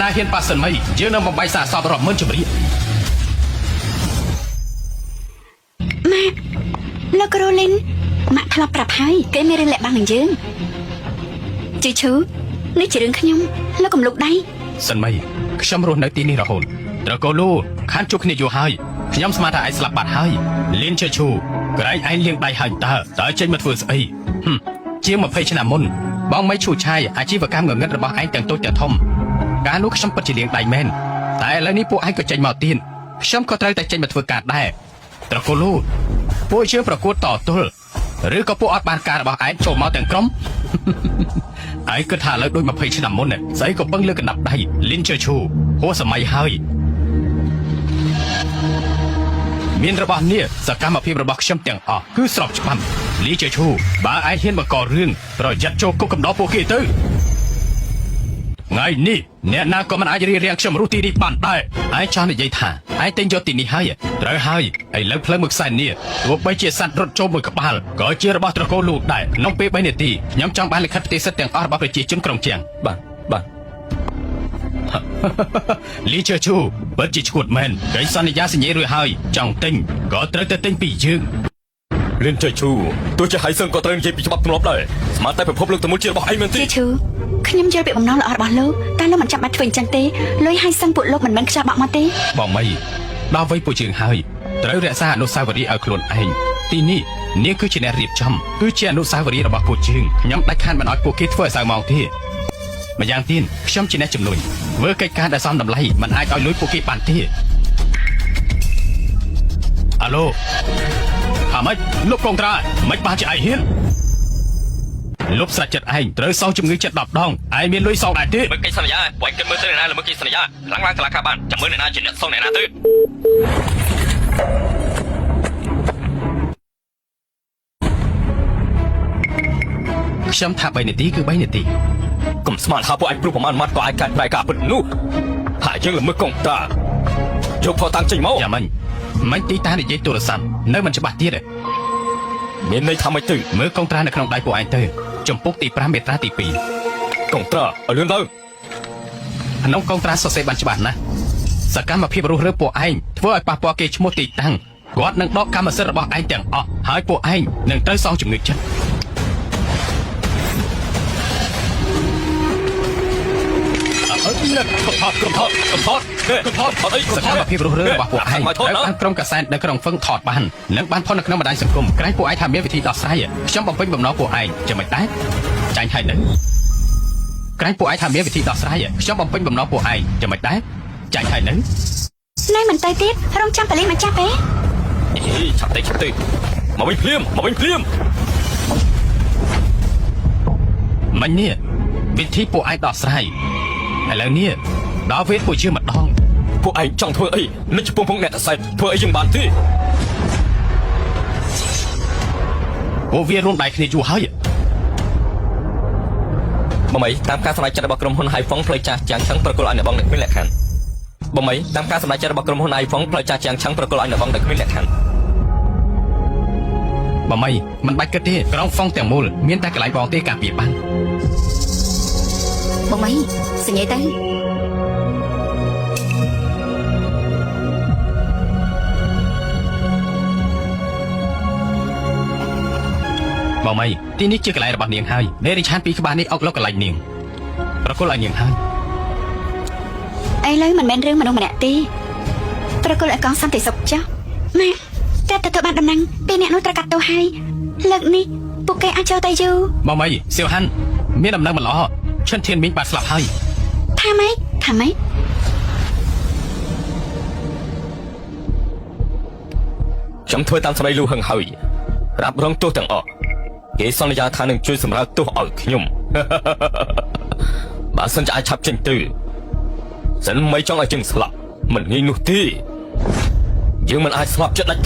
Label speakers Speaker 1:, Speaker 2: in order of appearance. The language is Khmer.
Speaker 1: ណាហ៊ានប៉ាសិនមីយើងនឹងបំបីសាសពរាប់ម៉ឺនជំរាប
Speaker 2: ម៉ាក់លោកគ្រូលីនម៉ាក់ធ្លាប់ប្រាប់ហើយគេមានរឿងលាក់បាំងនឹងយើងជឺឈូនេះជារឿងខ្ញុំលោកកំលុកដៃ
Speaker 1: សិនមីខ្ញុំរស់នៅទីនេះរហូតត្រកូលូខានជួបគ្នាយូរហើយខ្ញុំស្មានថាឯងស្លាប់បាត់ហើយលៀនជឺឈូក្រែងឯងលៀងដៃហើយតើចេញមកធ្វើស្អីជាង20ឆ្នាំមុនបងមិនឈូឆាយអាជីវកម្មងងឹតរបស់ឯងទាំងតូចទាំងធំកាលនោះខ្ញុំពិតជាលៀងដៃមែនតែឥឡូវនេះពួកឯងក៏ចេញមកទៀតខ្ញុំក៏ត្រូវតែចេញមកធ្វើការដែរត្រកូលូពួកយើងប្រកួតតទល់ឬក៏ពួកអត់បានការរបស់ឯងចូលមកទាំងក្រុមឯងគិតថាឥឡូវដូច20ឆ្នាំមុនស្អីក៏ពឹងលើកណ្ដាប់ដៃលីនជឺឈូហួសសម័យហើយមានរបស់នេះសកម្មភាពរបស់ខ្ញុំទាំងអស់គឺស្របច្បាប់លីជឺឈូបើឯងហ៊ានមកករឿងប្រយ័ត្នចូលគុកកំដរពួកគេទៅថ្ងៃនេះអ្នកណាក៏មិនអាចរៀបរៀងខ្ញុំរស់ទីនេះបានដែរឯងចង់និយាយថាឯងទិញយកទីនេះហើយត្រូវហើយឥឡូវផ្លូវមួយខ្សែនេះទោះបីជាសัตว์រត់ចូលមួយក្បាលក៏ជារបស់ត្រកូលលូដែរក្នុងពេល3នាទីខ្ញុំចង់បានលិខិតផ្ទេរសិទ្ធិទាំងអស់របស់ប្រជាជនក្រុងជាងបាទលីជឺឈូពិតជាឈួតមែនគេសន្យាសញ្ញារួចហើយចង់ទិញក៏ត្រូវតែទិញពីយើង
Speaker 3: លៀនជឺឈូទោះជាហៃសឹងក៏ត្រូវនិយាយពីច្បាប់ធ្លាប់ដែរស្មានតែប្រភពលោកទៅមុនជារបស់ឯងមែនទេ
Speaker 2: ជឺឈូខ្ញុំយល់ពីបំណងល្អរបស់លោកតែលោកមិនចាំបាច់ធ្វើអញ្ចឹងទេលុយហៃសឹងពួកលោកមិនមែនខ្ចោះបាក់មកទេ
Speaker 1: បងមីដល់វ័យពួកយើងហើយត្រូវរក្សាអនុស្សាវរីយ៍ឲ្យខ្លួនឯងទីនេះនាងគឺជាអ្នករៀបចំគឺជាអនុស្សាវរីយ៍របស់ពួកយើងខ្ញុំដាច់ខាតមិនឲ្យពួកគេធ្វើឲ្យសៅម៉ោងទេម្យ៉ាងទៀតខ្ញុំជាអ្នកជំនួយធ្វើកិច្ចការដែលសមតម្លៃមិនអាចឲ្យលុយពួកគេបានទេអាឡូហាម៉េចលោកកងត្រាមិនបានជាឯងហ៊ានលុបស្រាច់ចិត្តឯងត្រូវសងជំងឺចិត្ត10ដងឯងមានលុយសងដែរទេ
Speaker 3: បើកិច្ចសន្យាបើគិតមើលទៅអ្នកណាល្មើសកិច្ចសន្យាឡើងឡើងកលាការបានចាំមើលអ្នកណាជាអ្នកសងអ្នកណាទៅ
Speaker 1: ខ្ញុំថា3នាទីគឺ3នាទី
Speaker 3: កុំស្មានថាពួកឯងព្រោះប្រមាណម៉ាត់ក៏អាចកាត់ផ្នែកការពិតនោះហើយយើងល្មើសកងតាយកផោតាំងចេញមក
Speaker 1: យ៉ាមិញទីតានិយាយទូរស័ព្ទនៅមិនច្បាស់ទៀតទេ
Speaker 3: មានន័យថាម៉េចទៅ
Speaker 1: មើលកងត្រានៅក្នុងដៃពួកឯងទៅចំពុកទី5មាត្រាទី2
Speaker 3: កងត្រាឲ្យលឿនទៅ
Speaker 1: ក្នុងកងត្រាសរសេរបានច្បាស់ណាស់សកម្មភាពរុះរើពួកឯងធ្វើឲ្យប៉ះពាល់គេឈ្មោះទីតាំងគាត់នឹងដកកម្មសិទ្ធិរបស់ឯងទាំងអស់ហើយពួកឯងនឹងត្រូវសងជំងឺចិត្តកំផតសកម្មភាពរុះរើរបស់ពួកឯងត្រូវបានក្រុមកសែតនៅក្នុងហ្វឹងថតបាននិងបានផុសនៅក្នុងបណ្ដាញសង្គមក្រែងពួកឯងថាមានវិធីដោះស្រាយខ្ញុំបំពេញបំណងពួកឯងចាំមិនដែរចាញ់ហើយនៅក្រែងពួកឯងថាមានវិធីដោះស្រាយខ្ញុំបំពេញបំណងពួកឯងចាំមិនដែរចាញ់ហើយនៅ
Speaker 2: ណែមិនទៅទៀតរងចាំប៉លីសមកចាប់ទេ
Speaker 3: ឆាប់ទៅមកវិញភ្លាម
Speaker 1: មិញនេះវិធីពួកឯងដោះស្រាយឥឡូវនេះដល់វេទពួកយើងម្ដង
Speaker 3: ពួកឯងចង់ធ្វើអីនឹងចំពោះអ្នកតសែតធ្វើអីយើងបានទេ
Speaker 1: ពួកវារួមដៃគ្នាយូរហើយ
Speaker 3: បំបីតាមការសម្រេចចិត្តរបស់ក្រុមហ៊ុន Hai Phong ផ្លូវចាស់យ៉ាងឆឹងប្រកល់ឲ្យអ្នកបងអ្នកគ្មានលក្ខខណ្ឌបំបីតាមការសម្រេចចិត្តរបស់ក្រុមហ៊ុន Hai Phong ផ្លូវចាស់យ៉ាងឆឹងប្រកល់ឲ្យអ្នកបងអ្នកគ្មានលក្ខខណ្ឌ
Speaker 1: បំបីមិនបាច់គិតទេក្រុងហ្វុងទាំងមូលមានតែកន្លែងបងទេការពារបាន
Speaker 2: បងមីសញ្ញាទៅ
Speaker 1: បងមីទីនេះជាកន្លែងរបស់នាងហើយមេរិឆានពីក្បាលនេះអុកលោកកន្លែងនាងប្រគល់ឲ្យនាងហើយ
Speaker 2: ឥឡូវមិនមែនរឿងមនុស្សម្នាក់ទេប្រគល់ឲ្យកងសន្តិសុខចាស់ម៉ាក់តែទទួលបានតំណែងពេលអ្នកនោះត្រូវកាត់ទោសហើយលើកនេះពួកគេអាចចូលទៅយូរ
Speaker 1: បងមីសៀវហាន់មានដំណឹងមិនល្អឈិនធានមីងបានស្លាប់ហើយ
Speaker 2: ថាម៉េច
Speaker 3: ខ្ញុំធ្វើតាមសម្ដីលូហឹងហើយរ៉ាប់រងទោសទាំងអស់គេសន្យាថានឹងជួយសម្រាលទោសឲ្យខ្ញុំបើសិនជាអាចឆាប់ចេញទៅសិនមិនចង់ឲ្យជើងស្លាប់មិនងាយនោះទេយើងមិនអាចស្លាប់ចិត្តដាច់